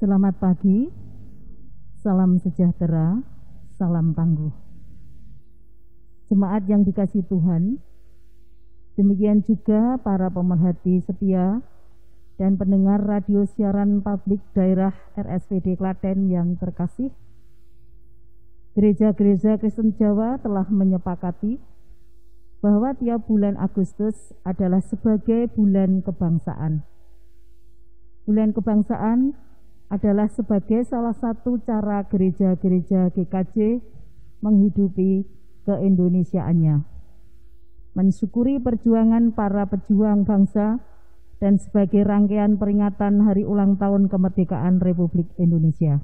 Selamat pagi, salam sejahtera, salam tangguh. Jemaat yang dikasihi Tuhan, demikian juga para pemerhati setia dan pendengar radio siaran publik daerah RSPD Klaten yang terkasih. Gereja-gereja Kristen Jawa telah menyepakati bahwa tiap bulan Agustus adalah sebagai bulan kebangsaan. Bulan kebangsaan adalah sebagai salah satu cara gereja-gereja GKJ menghidupi keindonesiaannya, mensyukuri perjuangan para pejuang bangsa dan sebagai rangkaian peringatan hari ulang tahun kemerdekaan Republik Indonesia.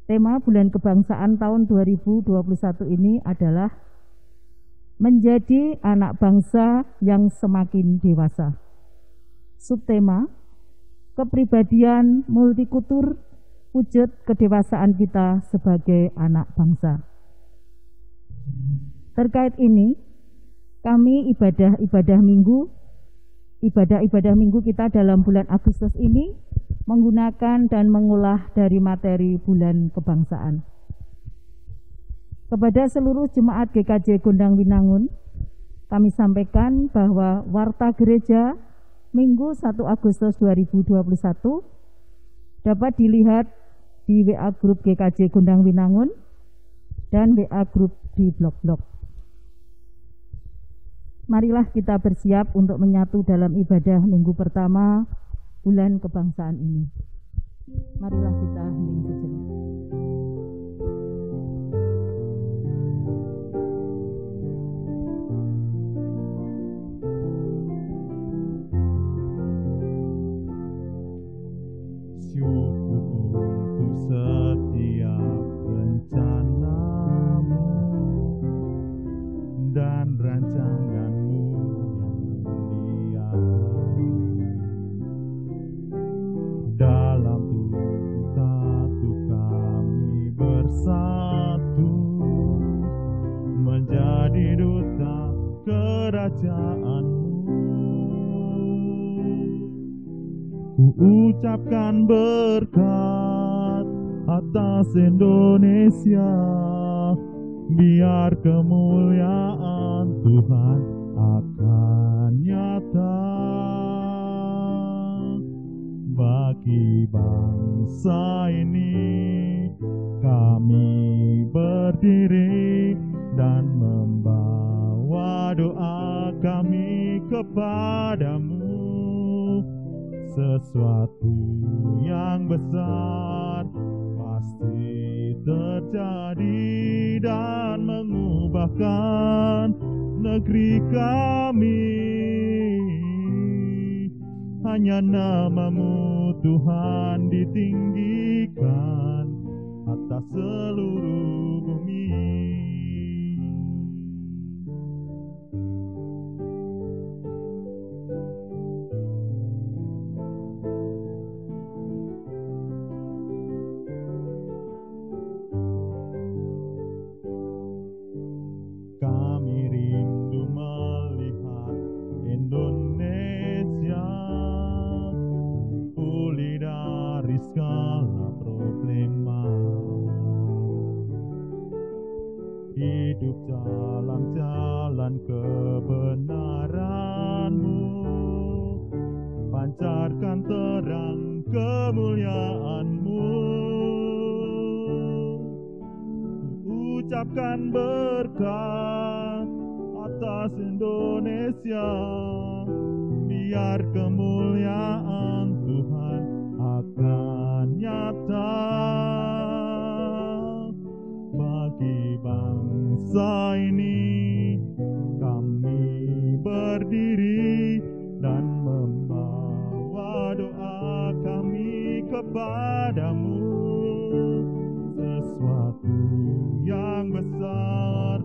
Tema bulan kebangsaan tahun 2021 ini adalah menjadi anak bangsa yang semakin dewasa. Subtema kepribadian multikultur, wujud kedewasaan kita sebagai anak bangsa. Terkait ini, kami ibadah minggu kita dalam bulan Agustus ini menggunakan dan mengolah dari materi bulan kebangsaan. Kepada seluruh jemaat GKJ Gondang Winangun, kami sampaikan bahwa warta gereja Minggu 1 Agustus 2021 dapat dilihat di WA Grup GKJ Gondang Winangun dan WA Grup di blog-blog. Marilah kita bersiap untuk menyatu dalam ibadah minggu pertama bulan kebangsaan ini. Marilah kita hening sejenak. Syukur untuk setiap rencanamu dan rancanganmu yang mulia. Dalam satu kami bersatu menjadi duta kerajaanmu. Ku ucapkan berkat atas Indonesia, biar kemuliaan Tuhan akan nyata bagi bangsa ini. Kami berdiri dan membawa doa kami kepadamu. Sesuatu yang besar pasti terjadi dan mengubahkan negeri kami. Hanya nama-Mu Tuhan ditinggikan atas seluruh bumi. Kami rindu melihat Indonesia pulih dari segala problema, hidup dalam jalan kebenaran-Mu, pancarkan terang kemuliaan-Mu. Ucapkan berkat atas Indonesia, biar kemuliaan Tuhan akan nyata bagi bangsa ini. Kami berdiri dan membawa doa kami kepadamu. Sesuatu yang besar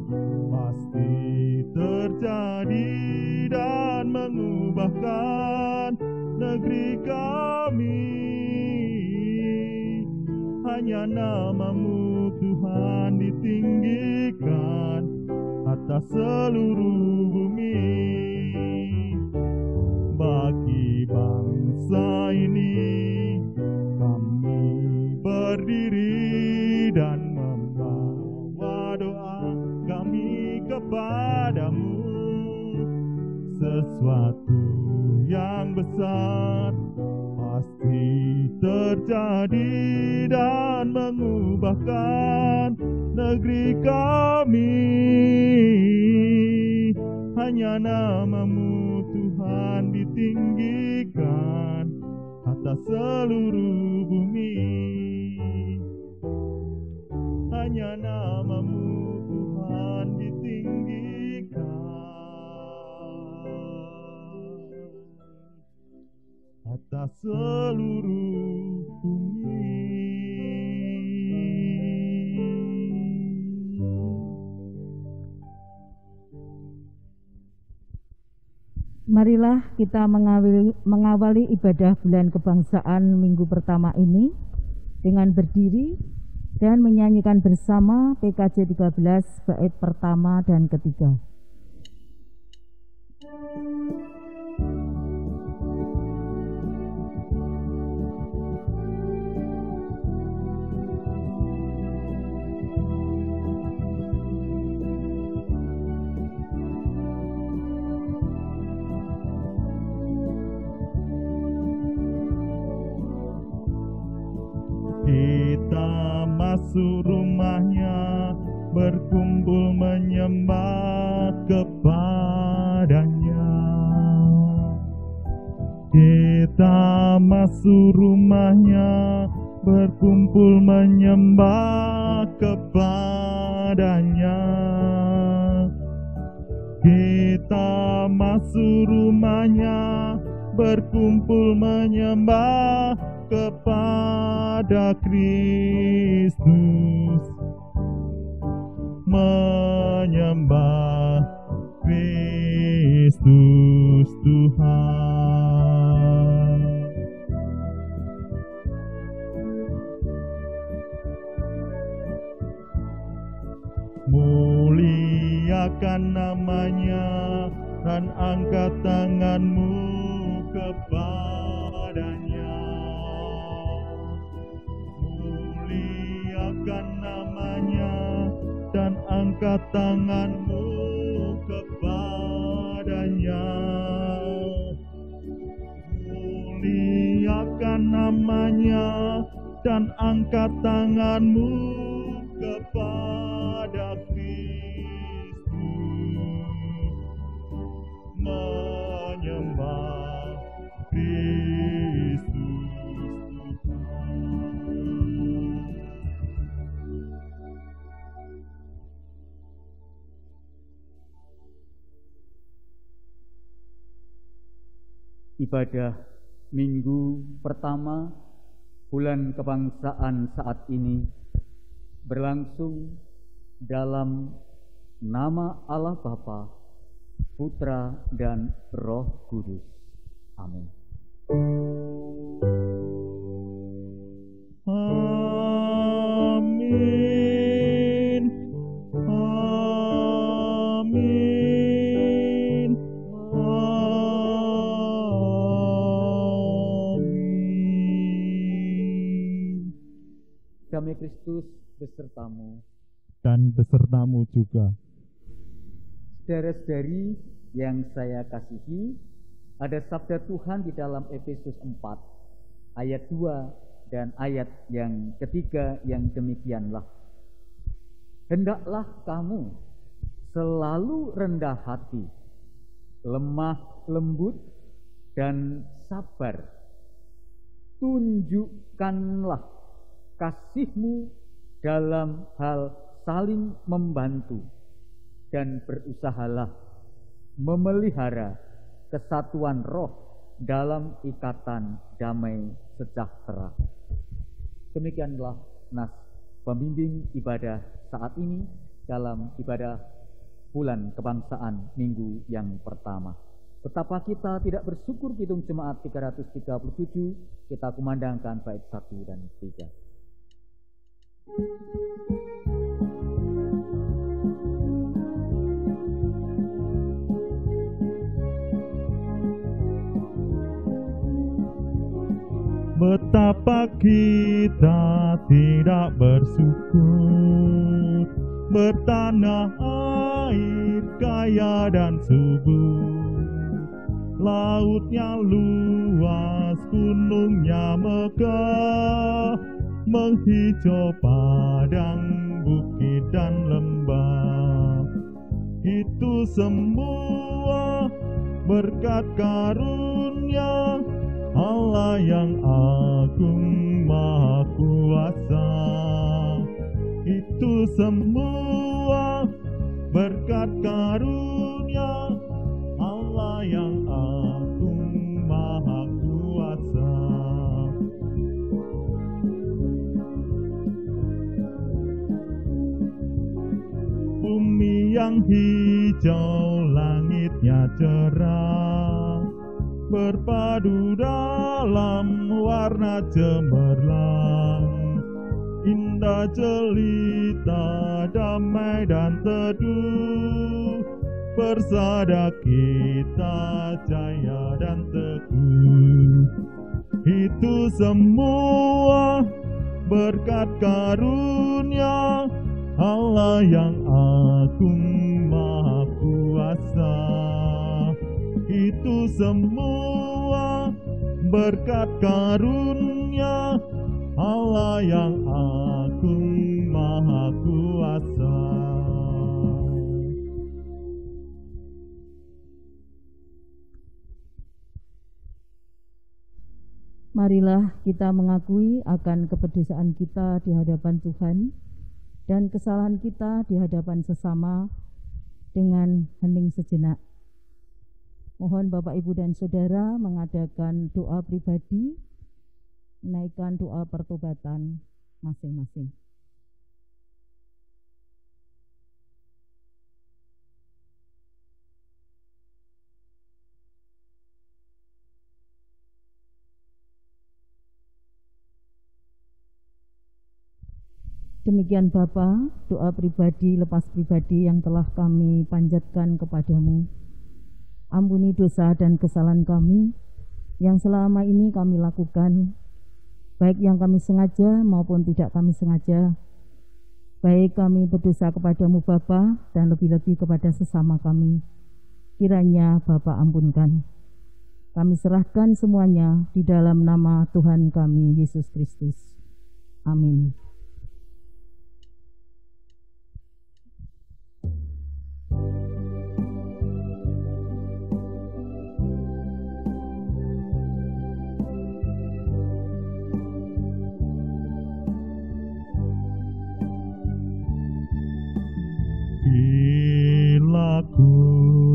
pasti terjadi dan mengubahkan negeri kami. Hanya nama-Mu Tuhan ditinggikan atas seluruh bumi. Bagi bangsa ini berdiri dan membawa doa kami kepadamu. Sesuatu yang besar pasti terjadi dan mengubahkan negeri kami. Hanya namamu Tuhan ditinggikan atas seluruh bumi. Hanya namamu Tuhan ditinggikan atas seluruh bumi. Marilah kita mengawali ibadah bulan kebangsaan minggu pertama ini dengan berdiri dan menyanyikan bersama PKJ 13 bait pertama dan ketiga. Kita masuk rumahnya, berkumpul menyembah kepadanya. Kita masuk rumahnya, berkumpul menyembah kepadanya. Kita masuk rumahnya, berkumpul menyembah kepada Kristus, menyembah Kristus Tuhan. Muliakan namanya dan angkat tanganmu kepadanya. Muliakan namanya dan angkat tanganmu kepadanya. Muliakan namanya dan angkat tanganmu kepada Kristus, menyembah Kristus Tuhan. Ibadah minggu pertama bulan kebangsaan saat ini berlangsung dalam nama Allah Bapa, Putra, dan Roh Kudus. Amin. Amin. Amin. Amin. Damai Kristus besertamu. Dan besertamu juga. Saudara-saudari yang saya kasihi, ada sabda Tuhan di dalam Efesus 4 ayat 2 dan ayat yang ketiga yang demikianlah. Hendaklah kamu selalu rendah hati, lemah lembut dan sabar. Tunjukkanlah kasihmu dalam hal saling membantu dan berusahalah memelihara kesatuan roh dalam ikatan damai sejahtera. Demikianlah nas pembimbing ibadah saat ini dalam ibadah bulan kebangsaan minggu yang pertama. Betapa kita tidak bersyukur, Kidung Jemaat 337, kita kumandangkan bait 1 dan 3. Betapa kita tidak bersyukur, bertanah air kaya dan subur. Lautnya luas, gunungnya megah, menghijau padang, bukit dan lembah. Itu semua berkat karunia Allah yang agung maha kuasa. Itu semua berkat karunia Allah yang agung maha kuasa. Bumi yang hijau, langitnya cerah, berpadu dalam warna cemerlang. Indah jelita, damai dan teduh, bersada kita jaya dan teguh. Itu semua berkat karunia Allah yang agung maha kuasa. Itu semua berkat karunia Allah yang agung maha kuasa. Marilah kita mengakui akan keberdosaan kita di hadapan Tuhan dan kesalahan kita di hadapan sesama dengan hening sejenak. Mohon Bapak, Ibu, dan Saudara mengadakan doa pribadi, menaikkan doa pertobatan masing-masing. Demikian Bapa, doa pribadi lepas pribadi yang telah kami panjatkan kepadamu. Ampuni dosa dan kesalahan kami yang selama ini kami lakukan, baik yang kami sengaja maupun tidak kami sengaja, baik kami berdosa kepadamu Bapa dan lebih-lebih kepada sesama kami. Kiranya Bapa ampunkan. Kami serahkan semuanya di dalam nama Tuhan kami Yesus Kristus. Amin. Bila ku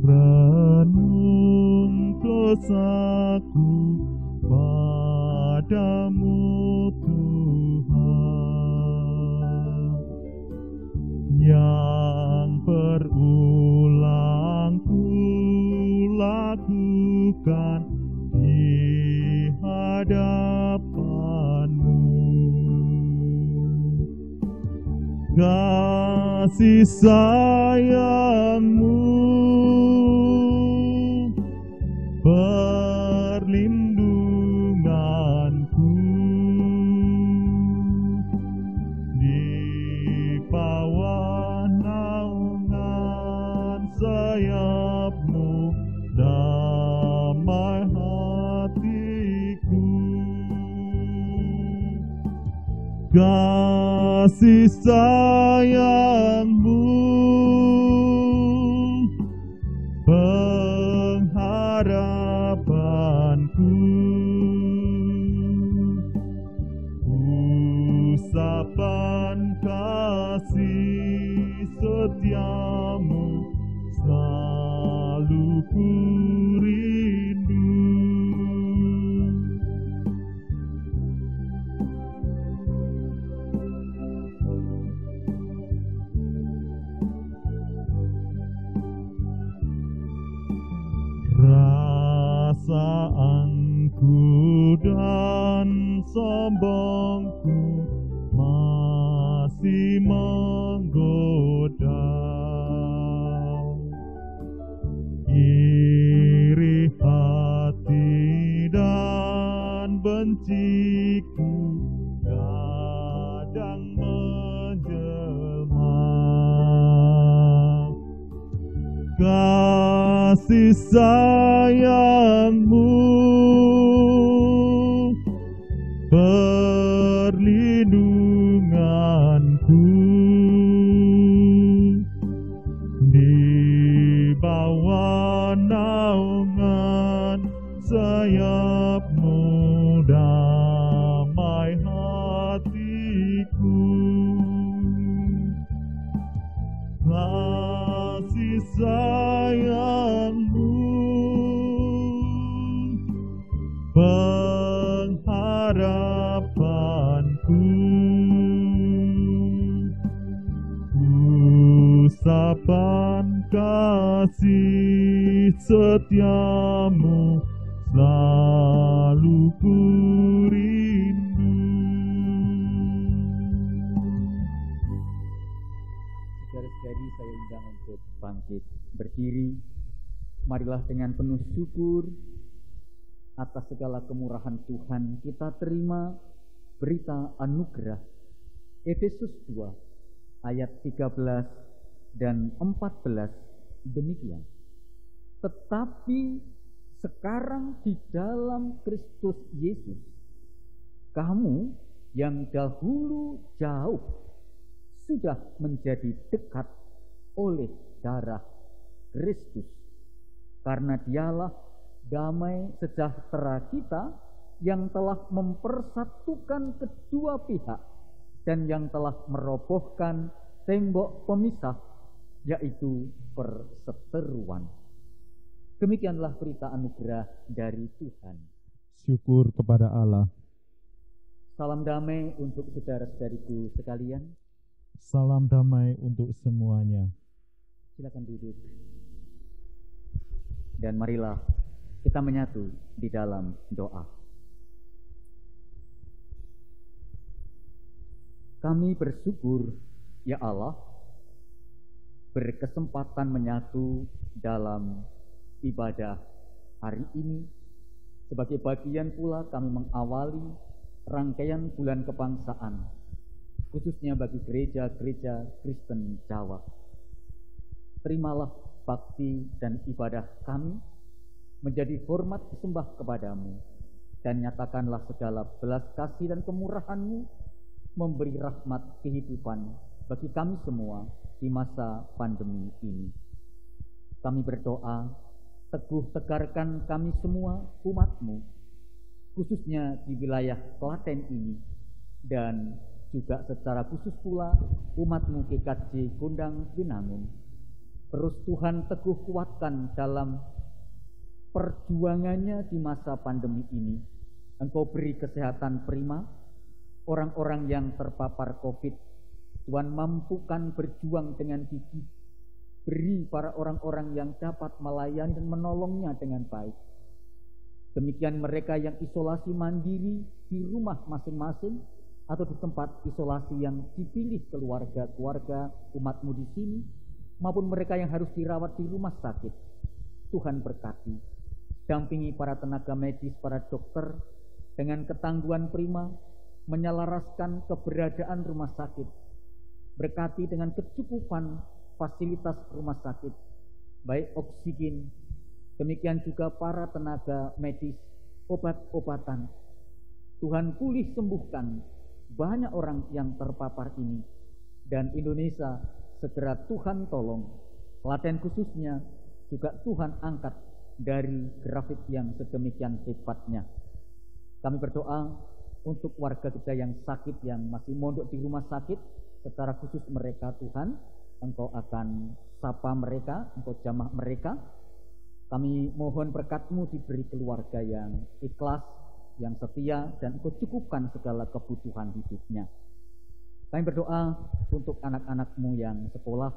renung dosaku padamu Tuhan, yang berulang ku lakukan di hadapanmu. Kasih sayangmu perlindunganku, di bawah naungan sayapmu damai hatiku. Kasih sayangmu pengharapanku, usapan kasih setiamu selalu ku rindu. Perasaanku dan sombongku masih menggoda, iri hati dan benci menjelma. Kasih sayangmu perlindunganku, di bawah naungan sayapmu damai hatiku. Kasih sayangmu pengharapanku, usapan kasih setiamu selalu ku rindu. Saudara-saudari, saya undang untuk bangkit berdiri. Marilah dengan penuh syukur atas segala kemurahan Tuhan kita terima berita anugerah Efesus 2 ayat 13 dan 14 demikian. Tetapi sekarang di dalam Kristus Yesus, kamu yang dahulu jauh sudah menjadi dekat oleh darah Kristus. Karena Dialah damai sejahtera kita yang telah mempersatukan kedua pihak dan yang telah merobohkan tembok pemisah, yaitu perseteruan. Demikianlah berita anugerah dari Tuhan. Syukur kepada Allah. Salam damai untuk saudara-saudariku sekalian. Salam damai untuk semuanya. Silakan duduk. Dan marilah kita menyatu di dalam doa. Kami bersyukur, ya Allah, berkesempatan menyatu dalam ibadah hari ini. Sebagai bagian pula kami mengawali rangkaian bulan kebangsaan, khususnya bagi gereja-gereja Kristen Jawa. Terimalah bakti dan ibadah kami menjadi hormat sembah kepadamu, dan nyatakanlah segala belas kasih dan kemurahan-Mu memberi rahmat kehidupan bagi kami semua di masa pandemi ini. Kami berdoa, teguh tegarkan kami semua umat-Mu, khususnya di wilayah Klaten ini, dan juga secara khusus pula umat-Mu GKJ Gondang Winangun. Terus Tuhan teguh kuatkan dalam perjuangannya di masa pandemi ini. Engkau beri kesehatan prima, orang-orang yang terpapar COVID, Tuhan mampukan berjuang dengan gigih. Beri para orang-orang yang dapat melayani dan menolongnya dengan baik. Demikian mereka yang isolasi mandiri di rumah masing-masing atau di tempat isolasi yang dipilih keluarga-keluarga umat-Mu di sini, maupun mereka yang harus dirawat di rumah sakit. Tuhan berkati, dampingi para tenaga medis, para dokter dengan ketangguhan prima, menyelaraskan keberadaan rumah sakit. Berkati dengan kecukupan fasilitas rumah sakit, baik oksigen, demikian juga para tenaga medis, obat-obatan. Tuhan pulih sembuhkan banyak orang yang terpapar ini, dan Indonesia segera Tuhan tolong. Klaten khususnya juga Tuhan angkat dari grafik yang sedemikian hebatnya. Kami berdoa untuk warga kita yang sakit, yang masih mondok di rumah sakit, secara khusus mereka Tuhan, Engkau akan sapa mereka, Engkau jamah mereka. Kami mohon berkat-Mu diberi keluarga yang ikhlas, yang setia, dan Engkau cukupkan segala kebutuhan hidupnya. Kami berdoa untuk anak-anak-Mu yang sekolah.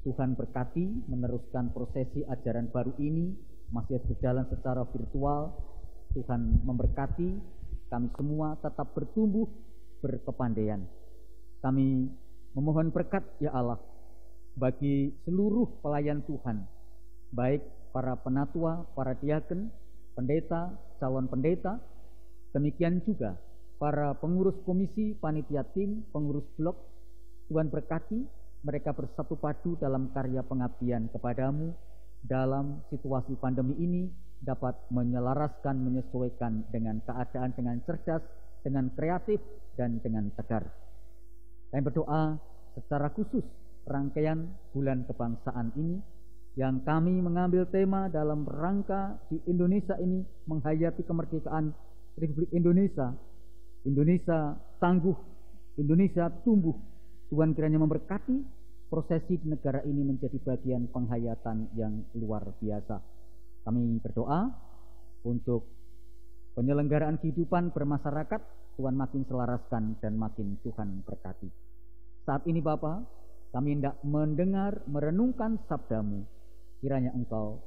Tuhan berkati meneruskan prosesi ajaran baru ini, masih berjalan secara virtual. Tuhan memberkati kami semua tetap bertumbuh berkepandaian. Kami memohon berkat, ya Allah, bagi seluruh pelayan Tuhan, baik para penatua, para diaken, pendeta, calon pendeta, demikian juga para pengurus komisi, panitia tim, pengurus blok. Tuhan berkati mereka bersatu padu dalam karya pengabdian kepadamu dalam situasi pandemi ini, dapat menyelaraskan, menyesuaikan dengan keadaan dengan cerdas, dengan kreatif, dan dengan tegar. Kami berdoa secara khusus rangkaian bulan kebangsaan ini yang kami mengambil tema dalam rangka di Indonesia ini menghayati kemerdekaan Republik Indonesia. Indonesia tangguh, Indonesia tumbuh. Tuhan kiranya memberkati prosesi di negara ini menjadi bagian penghayatan yang luar biasa. Kami berdoa untuk penyelenggaraan kehidupan bermasyarakat, Tuhan makin selaraskan dan makin Tuhan berkati. Saat ini Bapa, kami hendak mendengar, merenungkan sabdamu. Kiranya Engkau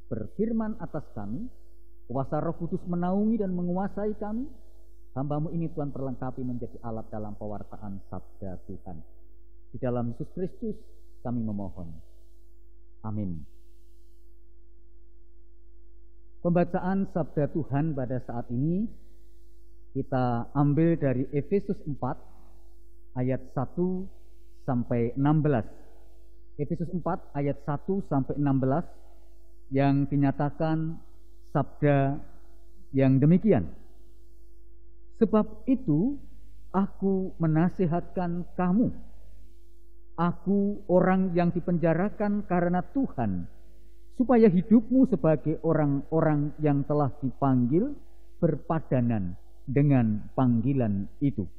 berfirman atas kami, kuasa Roh Kudus menaungi dan menguasai kami. Hamba-Mu ini Tuhan perlengkapi menjadi alat dalam pewartaan sabda Tuhan. Di dalam Yesus Kristus kami memohon. Amin. Pembacaan sabda Tuhan pada saat ini kita ambil dari Efesus 4 ayat 1 sampai 16. Efesus 4 ayat 1 sampai 16 yang dinyatakan sabda yang demikian. Sebab itu aku menasihatkan kamu, aku orang yang dipenjarakan karena Tuhan, supaya hidupmu sebagai orang-orang yang telah dipanggil berpadanan dengan panggilan itu.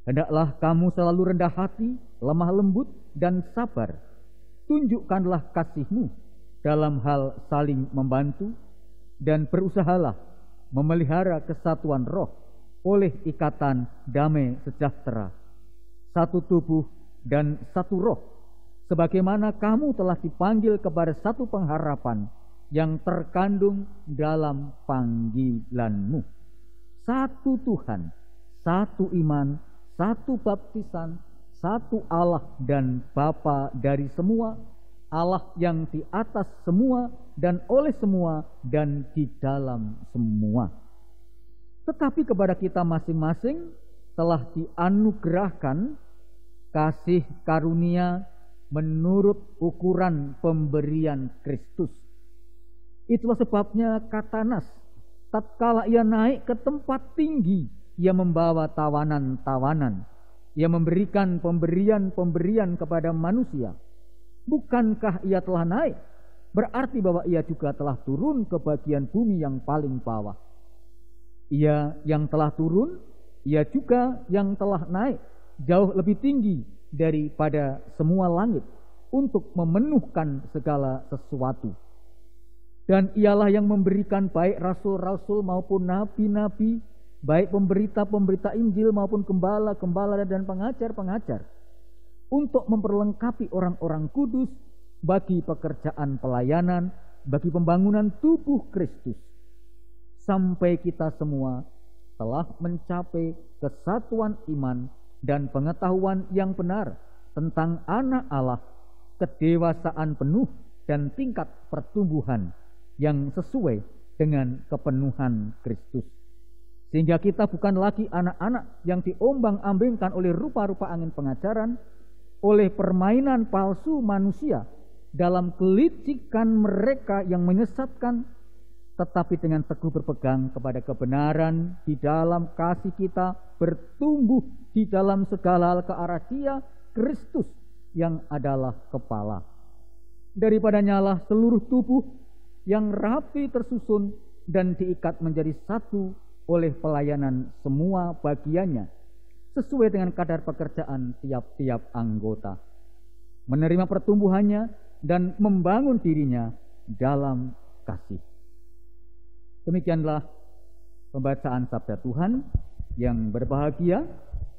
Hendaklah kamu selalu rendah hati, lemah lembut, dan sabar. Tunjukkanlah kasihmu dalam hal saling membantu, dan berusahalah memelihara kesatuan roh oleh ikatan damai sejahtera. Satu tubuh dan satu roh, sebagaimana kamu telah dipanggil kepada satu pengharapan yang terkandung dalam panggilanmu. Satu Tuhan, satu iman, satu baptisan, satu Allah dan Bapa dari semua, Allah yang di atas semua dan oleh semua dan di dalam semua. Tetapi kepada kita masing-masing telah dianugerahkan kasih karunia menurut ukuran pemberian Kristus. Itulah sebabnya kata Nas, tatkala ia naik ke tempat tinggi, ia membawa tawanan-tawanan, ia memberikan pemberian-pemberian kepada manusia. Bukankah ia telah naik? Berarti bahwa ia juga telah turun ke bagian bumi yang paling bawah. Ia yang telah turun, ia juga yang telah naik jauh lebih tinggi daripada semua langit untuk memenuhkan segala sesuatu. Dan ialah yang memberikan baik rasul-rasul maupun nabi-nabi, baik pemberita-pemberita Injil maupun gembala-gembala dan pengajar-pengajar, untuk memperlengkapi orang-orang kudus bagi pekerjaan pelayanan, bagi pembangunan tubuh Kristus, sampai kita semua telah mencapai kesatuan iman dan pengetahuan yang benar tentang anak Allah, kedewasaan penuh dan tingkat pertumbuhan yang sesuai dengan kepenuhan Kristus. Sehingga kita bukan lagi anak-anak yang diombang-ambingkan oleh rupa-rupa angin pengajaran, oleh permainan palsu manusia dalam kelicikan mereka yang menyesatkan, tetapi dengan teguh berpegang kepada kebenaran di dalam kasih kita, bertumbuh di dalam segala hal ke arah Dia, Kristus yang adalah kepala. Daripadanya lah seluruh tubuh yang rapi tersusun dan diikat menjadi satu oleh pelayanan semua bagiannya, sesuai dengan kadar pekerjaan tiap-tiap anggota, menerima pertumbuhannya dan membangun dirinya dalam kasih. Demikianlah pembacaan sabda Tuhan. Yang berbahagia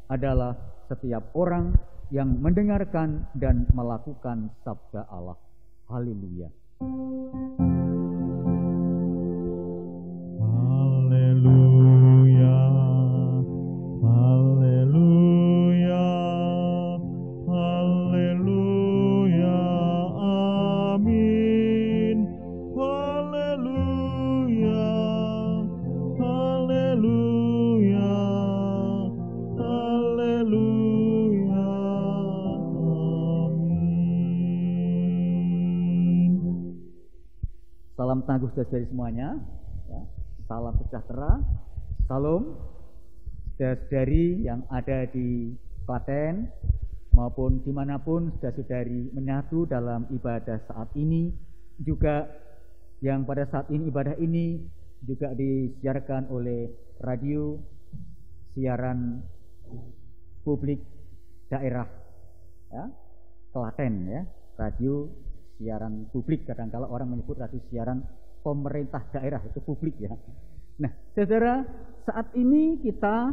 adalah setiap orang yang mendengarkan dan melakukan sabda Allah. Haleluya. Haleluya. Haleluya. Haleluya. Amin. Haleluya. Haleluya. Salam tangguh dari semuanya, ya. Salam sejahtera, salam saudari yang ada di Klaten maupun dimanapun saudari menyatu dalam ibadah saat ini, juga yang pada saat ini ibadah ini juga disiarkan oleh radio siaran publik daerah, ya, Klaten, ya, radio siaran publik. Kadang-kala orang menyebut radio siaran pemerintah daerah, itu publik, ya. Nah, saudara, saat ini kita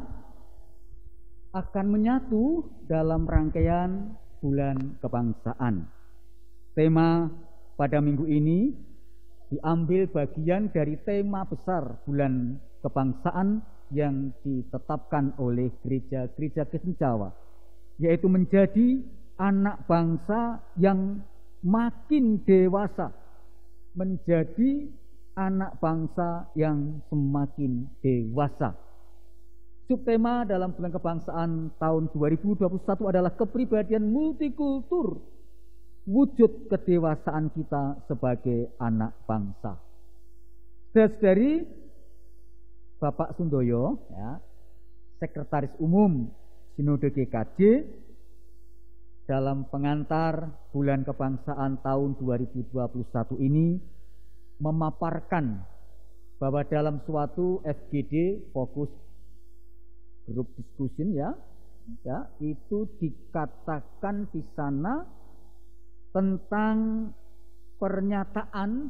akan menyatu dalam rangkaian bulan kebangsaan. Tema pada minggu ini diambil bagian dari tema besar bulan kebangsaan yang ditetapkan oleh gereja-gereja Kristen Jawa, yaitu menjadi anak bangsa yang makin dewasa, menjadi anak bangsa yang semakin dewasa. Subtema dalam bulan kebangsaan tahun 2021 adalah kepribadian multikultur, wujud kedewasaan kita sebagai anak bangsa. Dari Bapak Sundoyo, ya, Sekretaris Umum Sinode GKJ, dalam pengantar bulan kebangsaan tahun 2021 ini memaparkan bahwa dalam suatu FGD, fokus group discussion, ya, itu dikatakan di sana tentang pernyataan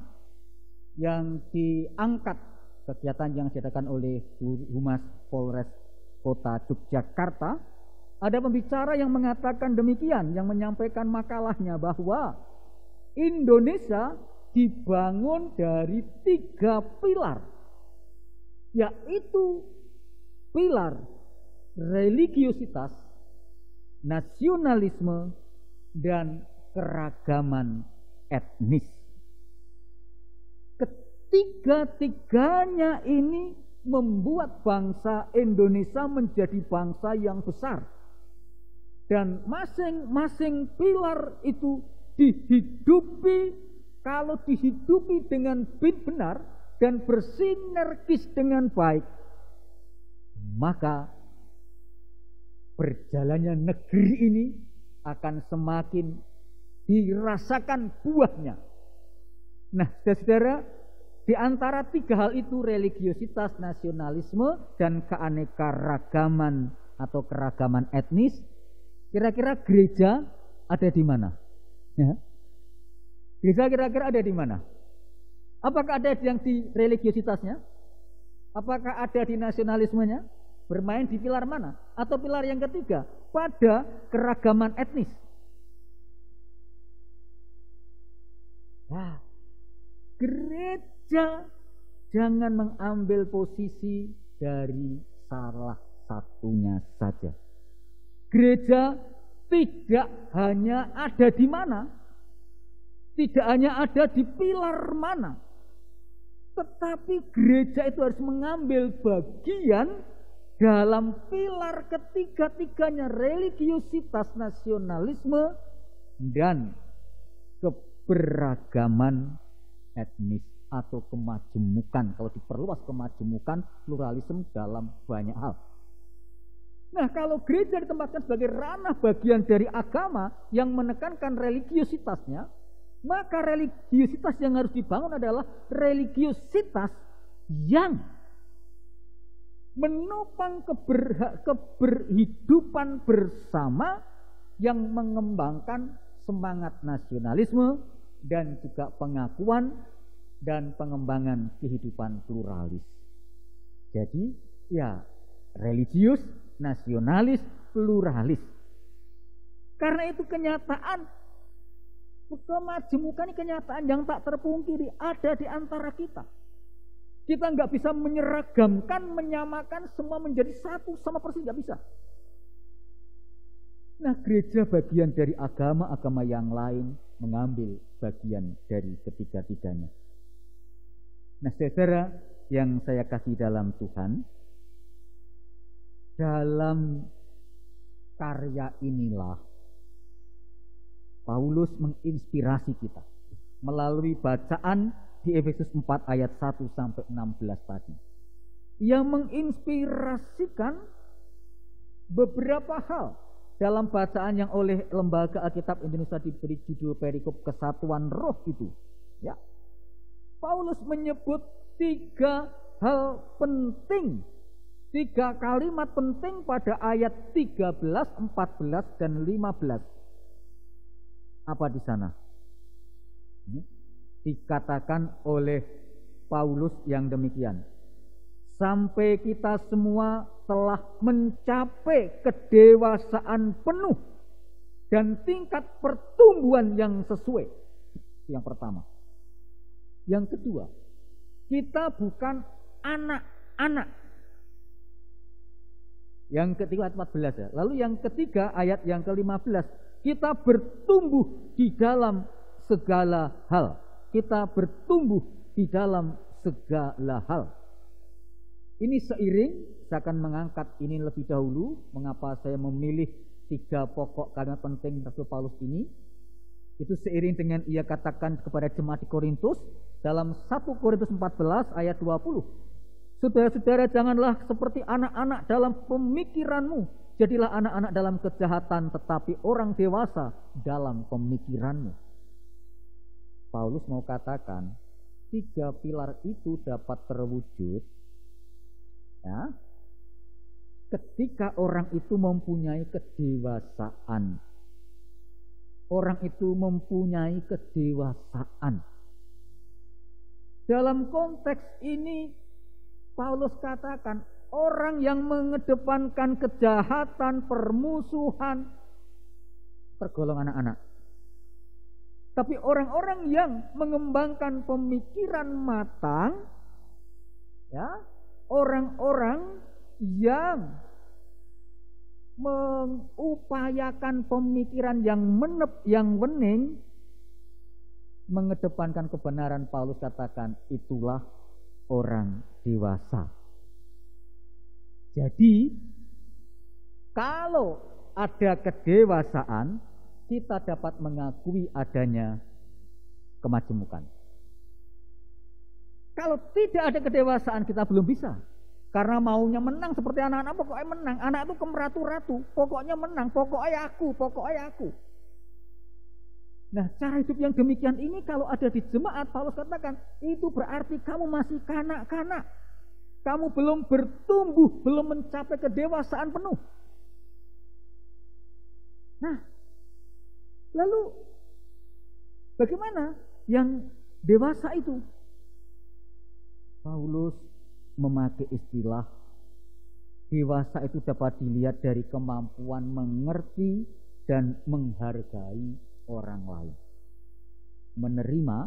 yang diangkat, kegiatan yang diadakan oleh Humas Polres Kota Yogyakarta. Ada pembicara yang mengatakan demikian, yang menyampaikan makalahnya, bahwa Indonesia dibangun dari 3 pilar, yaitu pilar religiositas, nasionalisme, dan keragaman etnis. Ketiga-tiganya ini membuat bangsa Indonesia menjadi bangsa yang besar, dan masing-masing pilar itu dihidupi, kalau dihidupi dengan benar dan bersinergis dengan baik, maka berjalannya negeri ini akan semakin dirasakan buahnya. Nah, saudara, di antara 3 hal itu, religiositas, nasionalisme, dan keanekaragaman atau keragaman etnis, kira-kira gereja ada di mana? Ya. Gereja kira-kira ada di mana? Apakah ada yang di religiositasnya? Apakah ada di nasionalismenya? Bermain di pilar mana? Atau pilar yang ketiga, pada keragaman etnis. Nah, gereja jangan mengambil posisi dari salah satunya saja. Gereja tidak hanya ada di mana, tidak hanya ada di pilar mana, tetapi gereja itu harus mengambil bagian dalam pilar ketiga-tiganya, religiositas, nasionalisme, dan keberagaman etnis atau kemajemukan. Kalau diperluas, kemajemukan, pluralisme dalam banyak hal. Nah, kalau gereja ditempatkan sebagai ranah bagian dari agama yang menekankan religiositasnya, maka religiositas yang harus dibangun adalah religiositas yang menopang keberhidupan bersama, yang mengembangkan semangat nasionalisme dan juga pengakuan dan pengembangan kehidupan pluralis. Jadi, ya, religius, nasionalis, pluralis. Karena itu kenyataan kemajemukan, kenyataan yang tak terpungkiri ada di antara kita. Kita nggak bisa menyeragamkan, menyamakan semua menjadi satu sama persis, nggak bisa. Nah, gereja bagian dari agama-agama yang lain mengambil bagian dari ketiga-tiganya. Nah, saudara yang saya kasih dalam Tuhan, dalam karya inilah Paulus menginspirasi kita melalui bacaan di Efesus 4 ayat 1 sampai 16 tadi, yang menginspirasikan beberapa hal dalam bacaan yang oleh Lembaga Alkitab Indonesia diberi judul perikop kesatuan roh itu. Ya, Paulus menyebut 3 hal penting, 3 kalimat penting pada ayat 13, 14, dan 15. Apa di sana? Dikatakan oleh Paulus yang demikian. Sampai kita semua telah mencapai kedewasaan penuh dan tingkat pertumbuhan yang sesuai. Itu yang pertama. Yang kedua, kita bukan anak-anak. Yang ketiga ayat 14 ya. Lalu yang ketiga ayat yang ke-15, kita bertumbuh di dalam segala hal. Kita bertumbuh di dalam segala hal. Ini seiring, saya akan mengangkat ini lebih dahulu. Mengapa saya memilih 3 pokok kalimat penting Rasul Paulus ini? Itu seiring dengan ia katakan kepada jemaat di Korintus dalam 1 Korintus 14 ayat 20. Saudara-saudara, janganlah seperti anak-anak dalam pemikiranmu. Jadilah anak-anak dalam kejahatan, tetapi orang dewasa dalam pemikiranmu. Paulus mau katakan 3 pilar itu dapat terwujud ya, ketika orang itu mempunyai kedewasaan. Orang itu mempunyai kedewasaan. Dalam konteks ini Paulus katakan orang yang mengedepankan kejahatan, permusuhan tergolong anak-anak. Tapi orang-orang yang mengembangkan pemikiran matang, ya, orang-orang yang mengupayakan pemikiran yang menep, yang wening, mengedepankan kebenaran, Paulus katakan itulah orang dewasa. Jadi kalau ada kedewasaan, kita dapat mengakui adanya kemajemukan. Kalau tidak ada kedewasaan, kita belum bisa. Karena maunya menang seperti anak-anak, pokoknya menang. Anak itu kemeratu-ratu, pokoknya menang, pokoknya aku. Nah, cara hidup yang demikian ini kalau ada di jemaat, Paulus katakan, itu berarti kamu masih kanak-kanak. Kamu belum bertumbuh, belum mencapai kedewasaan penuh. Nah, lalu bagaimana yang dewasa itu? Paulus memakai istilah dewasa itu dapat dilihat dari kemampuan mengerti dan menghargai orang lain. Menerima,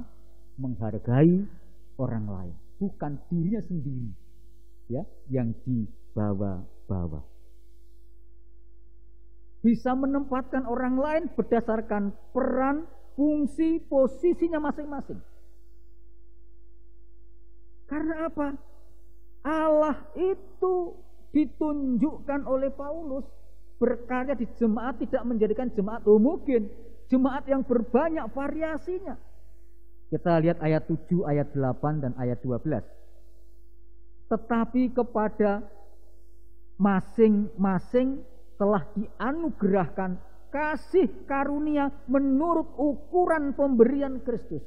menghargai orang lain, bukan dirinya sendiri ya yang dibawa-bawa. Bisa menempatkan orang lain berdasarkan peran, fungsi, posisinya masing-masing. Karena apa? Allah itu ditunjukkan oleh Paulus berkarya di jemaat, tidak menjadikan jemaat homogen, jemaat yang berbanyak variasinya. Kita lihat ayat 7, ayat 8 dan ayat 12. Tetapi kepada masing-masing telah dianugerahkan kasih karunia menurut ukuran pemberian Kristus.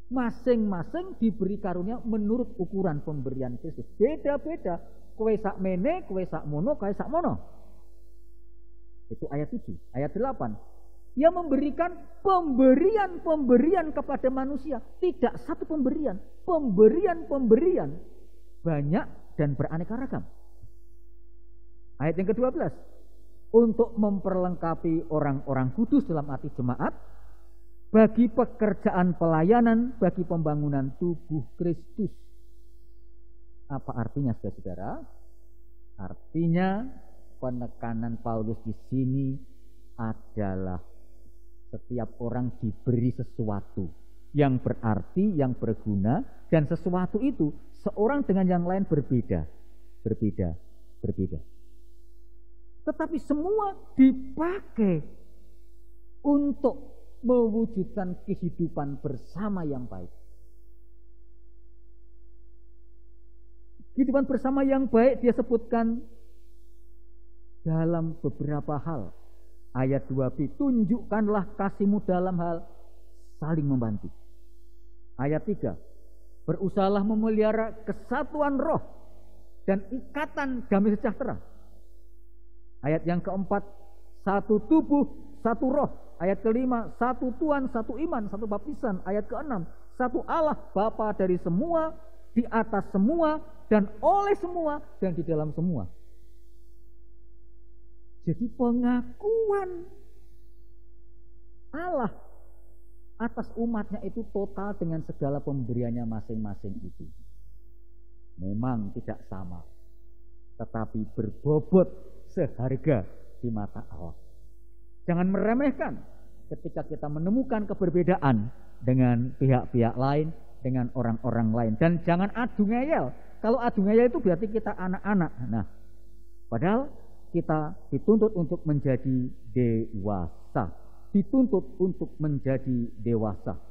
Masing-masing diberi karunia menurut ukuran pemberian Kristus. Beda-beda. Kowe sak mene, kowe sak mono, kowe sak mono. Itu ayat 7. Ayat 8. Ia memberikan pemberian kepada manusia. Tidak satu pemberian. Pemberian banyak dan beraneka ragam. Ayat yang ke-12. Untuk memperlengkapi orang-orang kudus dalam arti jemaat, bagi pekerjaan pelayanan, bagi pembangunan tubuh Kristus. Apa artinya, saudara? Artinya penekanan Paulus di sini adalah setiap orang diberi sesuatu yang berarti, yang berguna, dan sesuatu itu seorang dengan yang lain berbeda. Tetapi semua dipakai untuk mewujudkan kehidupan bersama yang baik. Kehidupan bersama yang baik dia sebutkan dalam beberapa hal. Ayat 2b, tunjukkanlah kasihmu dalam hal saling membantu. Ayat 3, berusahalah memelihara kesatuan roh dan ikatan damai sejahtera. Ayat yang keempat, satu tubuh, satu roh. Ayat kelima, satu Tuhan, satu iman, satu baptisan. Ayat keenam, satu Allah Bapa dari semua, di atas semua, dan oleh semua, dan di dalam semua. Jadi pengakuan Allah atas umatnya itu total dengan segala pemberiannya masing-masing itu. Memang tidak sama, tetapi berbobot seharga di mata Allah. Jangan meremehkan ketika kita menemukan keberbedaan dengan pihak-pihak lain, dengan orang-orang lain. Dan jangan adu ngeyel. Kalau adu ngeyel itu berarti kita anak-anak. Nah, padahal kita dituntut untuk menjadi dewasa. Dituntut untuk menjadi dewasa.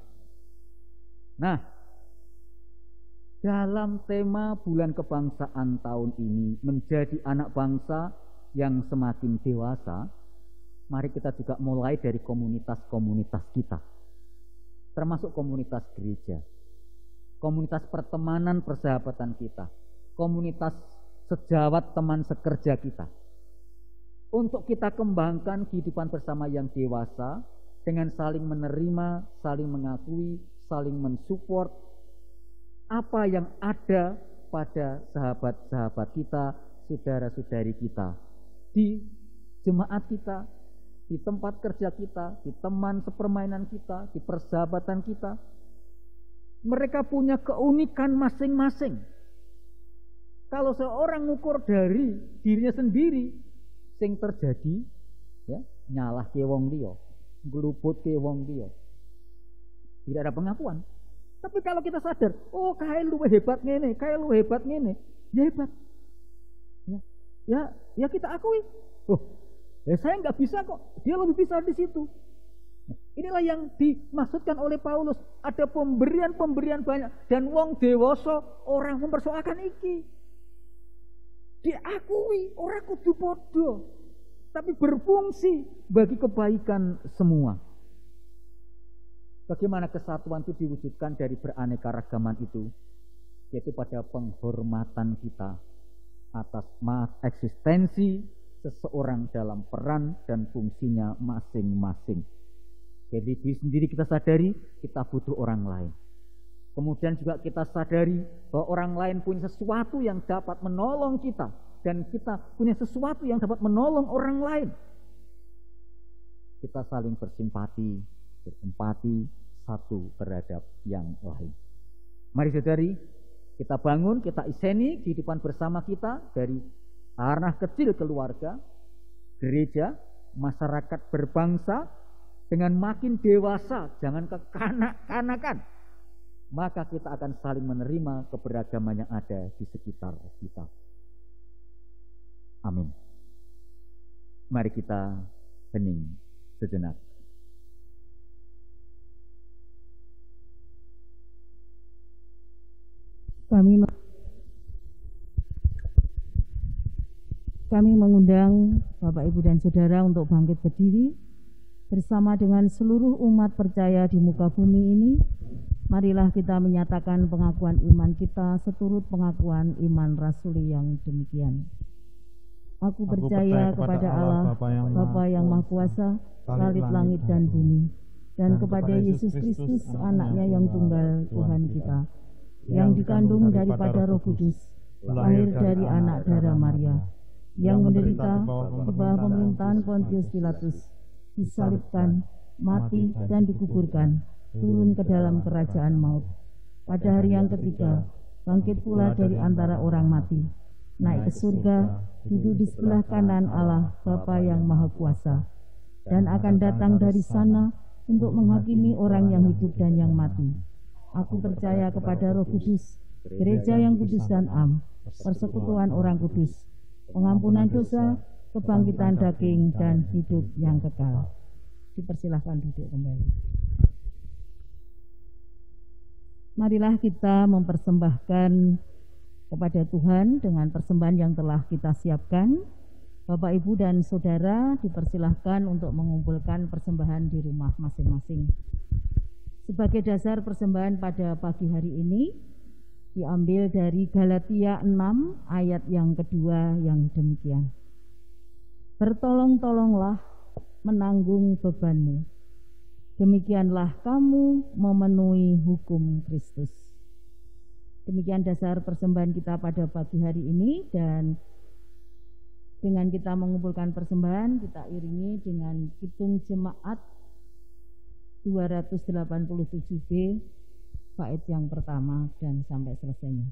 Nah, dalam tema bulan kebangsaan tahun ini, menjadi anak bangsa yang semakin dewasa, mari kita juga mulai dari komunitas-komunitas kita. Termasuk komunitas gereja. Komunitas pertemanan persahabatan kita. Komunitas sejawat teman sekerja kita. Untuk kita kembangkan kehidupan bersama yang dewasa dengan saling menerima, saling mengakui, saling mensupport apa yang ada pada sahabat-sahabat kita, saudara-saudari kita, di jemaat kita, di tempat kerja kita, di teman sepermainan kita, di persahabatan kita. Mereka punya keunikan masing-masing. Kalau seorang ngukur dari dirinya sendiri, sing terjadi ya nyalah ke wong liya, ngluput ke wong liya, tidak ada pengakuan. Tapi kalau kita sadar, oh kae lu hebat ngene, kae lu hebat ngene, ya hebat. Ya kita akui. Oh, saya nggak bisa kok, dia lebih bisa di situ. Inilah yang dimaksudkan oleh Paulus. Ada pemberian-pemberian banyak, dan wong dewasa orang mempersoalkan iki. Diakui, orang kudu podo, tapi berfungsi bagi kebaikan semua. Bagaimana kesatuan itu diwujudkan dari beraneka ragaman itu? Yaitu pada penghormatan kita atas eksistensi seseorang dalam peran dan fungsinya masing-masing. Jadi diri sendiri kita sadari kita butuh orang lain. Kemudian juga kita sadari bahwa orang lain punya sesuatu yang dapat menolong kita, dan kita punya sesuatu yang dapat menolong orang lain. Kita saling bersimpati, berempati satu terhadap yang lain. Mari saudari, kita bangun, kita iseni kehidupan bersama kita dari ranah kecil keluarga, gereja, masyarakat berbangsa, dengan makin dewasa, jangan kekanak-kanakan. Maka kita akan saling menerima keberagaman yang ada di sekitar kita. Amin. Mari kita hening sejenak. Kami mengundang Bapak, Ibu, dan Saudara untuk bangkit berdiri bersama dengan seluruh umat percaya di muka bumi ini. Marilah kita menyatakan pengakuan iman kita seturut pengakuan iman rasuli yang demikian. Aku percaya kepada Allah, Bapa yang Maha Kuasa, Langit langit dan bumi, dan kepada Yesus Kristus, anaknya yang tunggal, Tuhan kita, yang dikandung daripada Roh Kudus, lahir dari anak darah Maria, yang menderita di bawah pemerintahan Pontius Pilatus, disalibkan, mati, dan dikuburkan, turun ke dalam kerajaan maut. Pada hari yang ketiga, bangkit pula dari antara orang mati, naik ke surga, duduk di sebelah kanan Allah Bapa yang Maha Kuasa, dan akan datang dari sana untuk menghakimi orang yang hidup dan yang mati. Aku percaya kepada Roh Kudus, gereja yang kudus dan am, persekutuan orang kudus, pengampunan dosa, kebangkitan daging, dan hidup yang kekal. Dipersilahkan duduk kembali. Marilah kita mempersembahkan kepada Tuhan dengan persembahan yang telah kita siapkan. Bapak, Ibu, dan Saudara dipersilahkan untuk mengumpulkan persembahan di rumah masing-masing. Sebagai dasar persembahan pada pagi hari ini diambil dari Galatia 6 ayat yang kedua yang demikian. Bertolong-tolonglah menanggung bebanmu, demikianlah kamu memenuhi hukum Kristus. Demikian dasar persembahan kita pada pagi hari ini, dan dengan kita mengumpulkan persembahan, kita iringi dengan Kidung Jemaat 287B bait yang pertama dan sampai selesainya.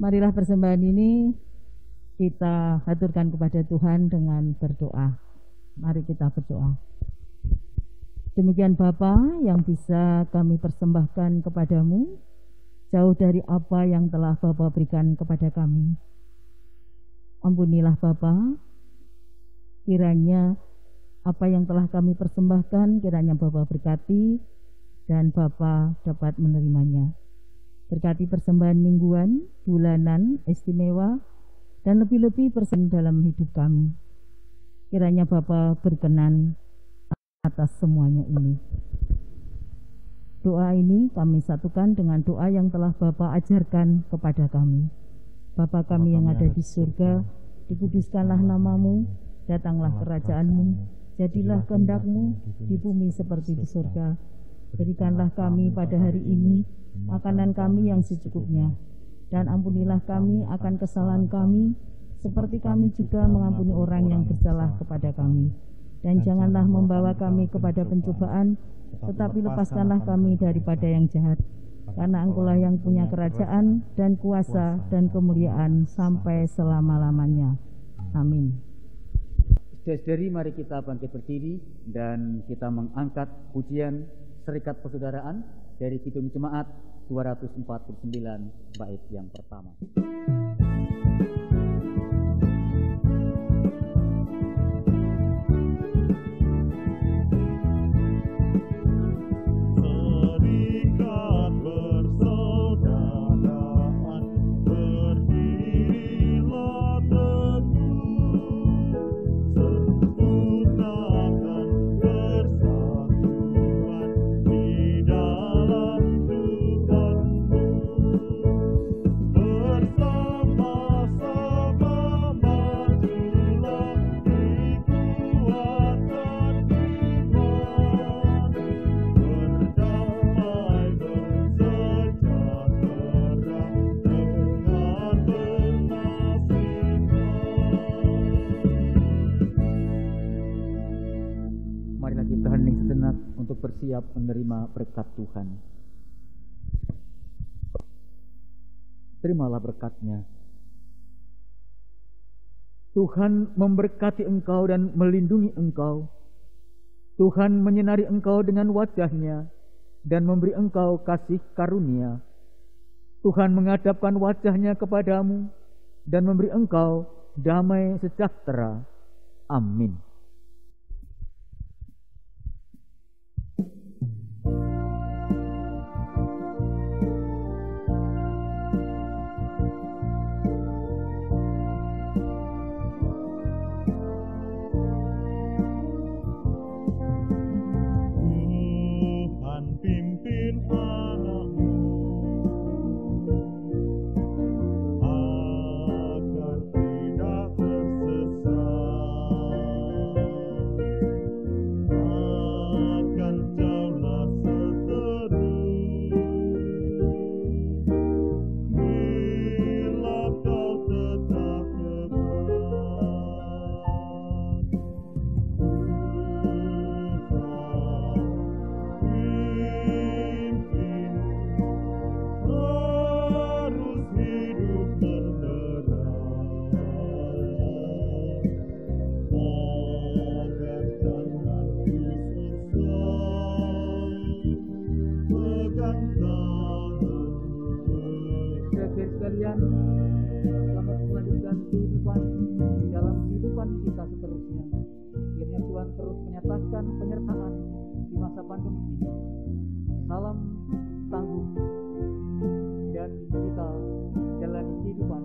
Marilah persembahan ini kita haturkan kepada Tuhan dengan berdoa. Mari kita berdoa. Demikian Bapa, yang bisa kami persembahkan kepadamu, jauh dari apa yang telah Bapa berikan kepada kami. Ampunilah Bapa, kiranya apa yang telah kami persembahkan, kiranya Bapa berkati dan Bapa dapat menerimanya. Berkati persembahan mingguan, bulanan, istimewa, dan lebih-lebih persen dalam hidup kami. Kiranya Bapa berkenan atas semuanya ini. Doa ini kami satukan dengan doa yang telah Bapa ajarkan kepada kami. Bapa kami yang ada di surga, dikuduskanlah namamu, datanglah kerajaanmu, jadilah kehendak-Mu di bumi seperti di surga. Berikanlah kami pada hari ini makanan kami yang secukupnya, dan ampunilah kami akan kesalahan kami, seperti kami juga mengampuni orang yang bersalah kepada kami. Dan janganlah membawa kami kepada pencobaan, tetapi lepaskanlah kami daripada yang jahat. Karena Engkau-lah yang punya kerajaan dan kuasa dan kemuliaan sampai selama-lamanya. Amin. Saudari, mari kita bangkit berdiri dan kita mengangkat pujian Serikat Persaudaraan dari Kidung Jemaat 249 bait yang pertama. Untuk bersiap menerima berkat Tuhan. Terimalah berkat-Nya. Tuhan memberkati engkau dan melindungi engkau. Tuhan menyinari engkau dengan wajah-Nya dan memberi engkau kasih karunia. Tuhan menghadapkan wajah-Nya kepadamu dan memberi engkau damai sejahtera. Amin. sekalian, selamat melanjutkan kehidupan di dalam kehidupan kita seterusnya. Kiranya Tuhan terus menyatakan penyertaan di masa pandemi ini. Salam tangguh dan kita jalani kehidupan